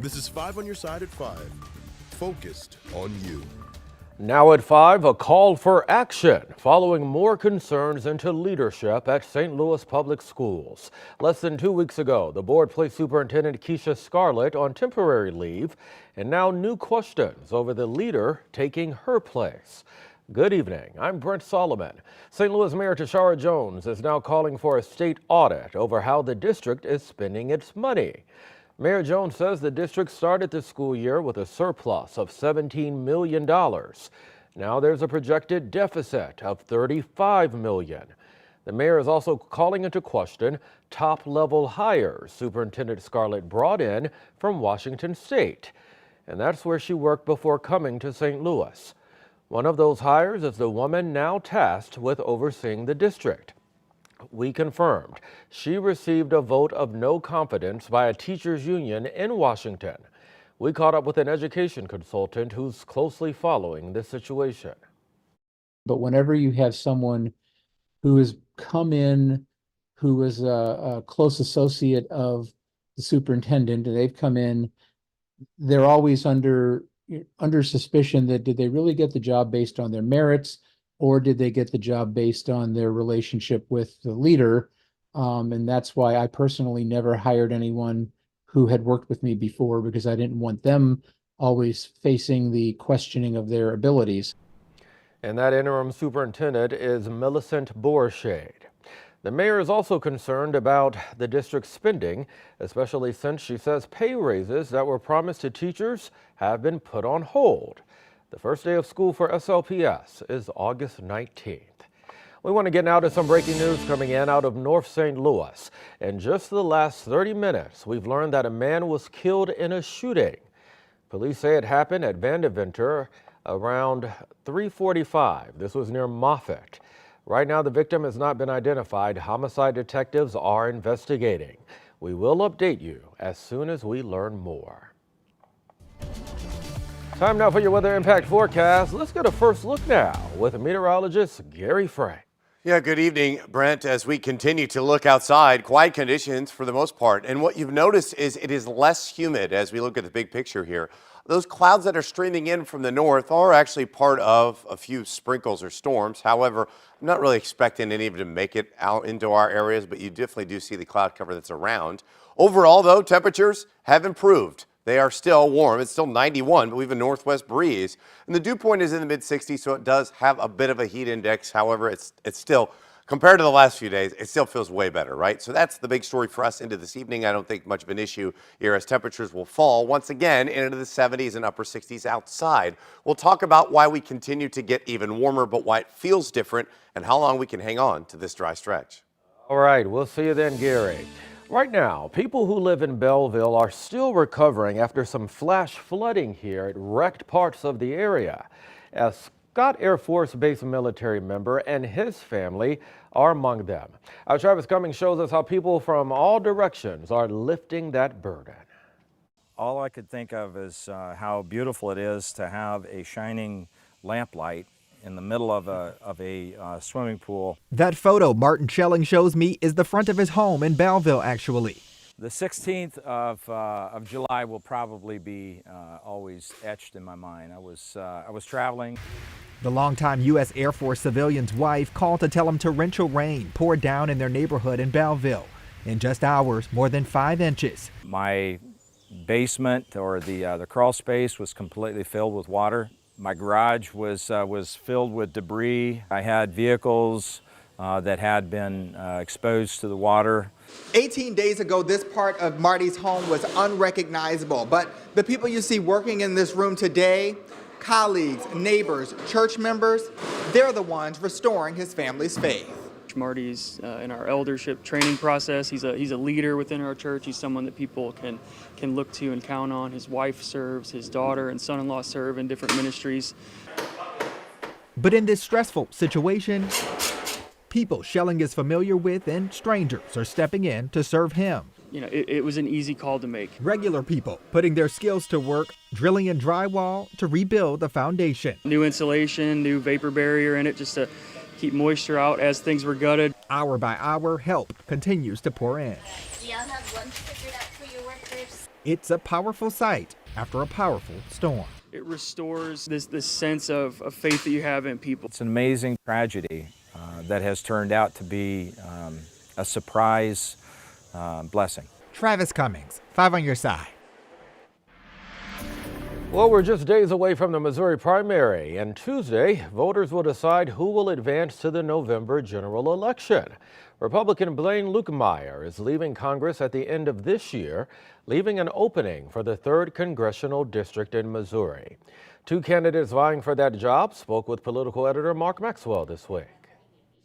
This is 5 on your side at 5. Focused on you. Now at 5, a call for action following more concerns into leadership at St. Louis Public Schools. Less than 2 weeks ago, the board placed Superintendent Keisha Scarlett on temporary leave, and now new questions over the leader taking her place. Good evening. I'm Brent Solomon. St. Louis Mayor Tashara Jones is now calling for a state audit over how the district is spending its money. Mayor Jones says the district started the school year with a surplus of $17 million. Now there's a projected deficit of $35 million. The mayor is also calling into question top-level hires Superintendent Scarlett brought in from Washington State. And that's where she worked before coming to St. Louis. One of those hires is the woman now tasked with overseeing the district. We confirmed she received a vote of no confidence by a teachers union in Washington. We caught up with an education consultant who's closely following this situation. But whenever you have someone who has come in, who is a close associate of the superintendent, and they've come in, they're always under suspicion that did they really get the job based on their merits, or did they get the job based on their relationship with the leader? And that's why I personally never hired anyone who had worked with me before, because I didn't want them always facing the questioning of their abilities. And that interim superintendent is Millicent Borshade. The mayor is also concerned about the district's spending, especially since she says pay raises that were promised to teachers have been put on hold. The first day of school for SLPS is August 19th. We want to get now to some breaking news coming in out of North St. Louis. In just the last 30 minutes, we've learned that a man was killed in a shooting. Police say it happened at Vandeventer around 3:45. This was near Moffett. Right now, the victim has not been identified. Homicide detectives are investigating. We will update you as soon as we learn more. Time now for your weather impact forecast. Let's get a first look now with meteorologist Gary Frey. Yeah, good evening, Brent. As we continue to look outside, quiet conditions for the most part. And what you've noticed is it is less humid as we look at the big picture here. Those clouds that are streaming in from the north are actually part of a few sprinkles or storms. However, I'm not really expecting any of them to make it out into our areas, but you definitely do see the cloud cover that's around. Overall, though, temperatures have improved. They are still warm. It's still 91, but we have a northwest breeze. And the dew point is in the mid-60s, so it does have a bit of a heat index. However, it's still, compared to the last few days, it still feels way better, right? So that's the big story for us into this evening. I don't think much of an issue here as temperatures will fall once again into the 70s and upper 60s outside. We'll talk about why we continue to get even warmer, but why it feels different and how long we can hang on to this dry stretch. All right, we'll see you then, Gary. Right now, people who live in Belleville are still recovering after some flash flooding here. It wrecked parts of the area. A Scott Air Force Base military member and his family are among them. Our Travis Cummings shows us how people from all directions are lifting that burden. All I could think of is how beautiful it is to have a shining lamplight in the middle of a swimming pool. That photo Martin Schelling shows me is the front of his home in Belleville, actually. The 16th of July will probably be always etched in my mind. I was traveling. The longtime U.S. Air Force civilian's wife called to tell him torrential rain poured down in their neighborhood in Belleville. In just hours, more than 5 inches. My basement, or the crawl space, was completely filled with water. My garage was filled with debris. I had vehicles that had been exposed to the water. 18 days ago, this part of Marty's home was unrecognizable, but the people you see working in this room today, colleagues, neighbors, church members, they're the ones restoring his family's faith. Marty's in our eldership training process. He's a leader within our church. He's someone that people can look to and count on. His wife serves, his daughter and son-in-law serve in different ministries. But in this stressful situation, people Schelling is familiar with and strangers are stepping in to serve him. You know, it was an easy call to make. Regular people putting their skills to work, drilling in drywall to rebuild the foundation. New insulation, new vapor barrier in it, just to keep moisture out as things were gutted. Hour by hour, help continues to pour in. Do y'all have lunch figured out for your workers? It's a powerful sight after a powerful storm. It restores this sense of faith that you have in people. It's an amazing tragedy that has turned out to be a surprise blessing. Travis Cummings, 5 on your side. Well, we're just days away from the Missouri primary, and Tuesday, voters will decide who will advance to the November general election. Republican Blaine Lukemeyer is leaving Congress at the end of this year, leaving an opening for the 3rd Congressional District in Missouri. 2 candidates vying for that job spoke with political editor Mark Maxwell this week.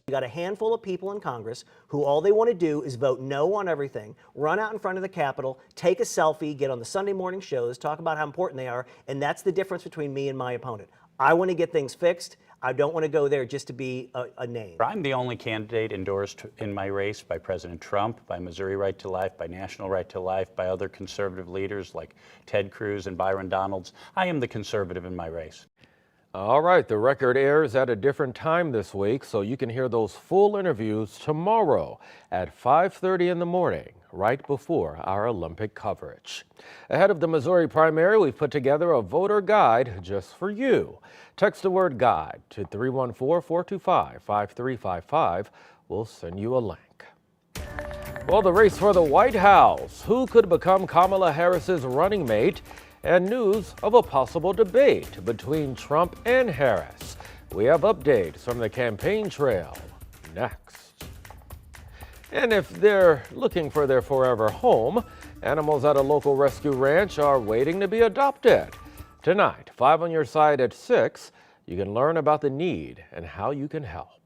You got a handful of people in Congress who all they want to do is vote no on everything, run out in front of the Capitol, take a selfie, get on the Sunday morning shows, talk about how important they are, and that's the difference between me and my opponent. I want to get things fixed. I don't want to go there just to be a name. I'm the only candidate endorsed in my race by President Trump, by Missouri Right to Life, by National Right to Life, by other conservative leaders like Ted Cruz and Byron Donalds. I am the conservative in my race. All right, the record airs at a different time this week, so you can hear those full interviews tomorrow at 5:30 in the morning, right before our Olympic coverage. Ahead of the Missouri primary, we've put together a voter guide just for you. Text the word guide to 314-425-5355. We'll send you a link. Well, the race for the White House. Who could become Kamala Harris's running mate? And news of a possible debate between Trump and Harris. We have updates from the campaign trail next. And if they're looking for their forever home, animals at a local rescue ranch are waiting to be adopted. Tonight, 5 on your side at 6, you can learn about the need and how you can help.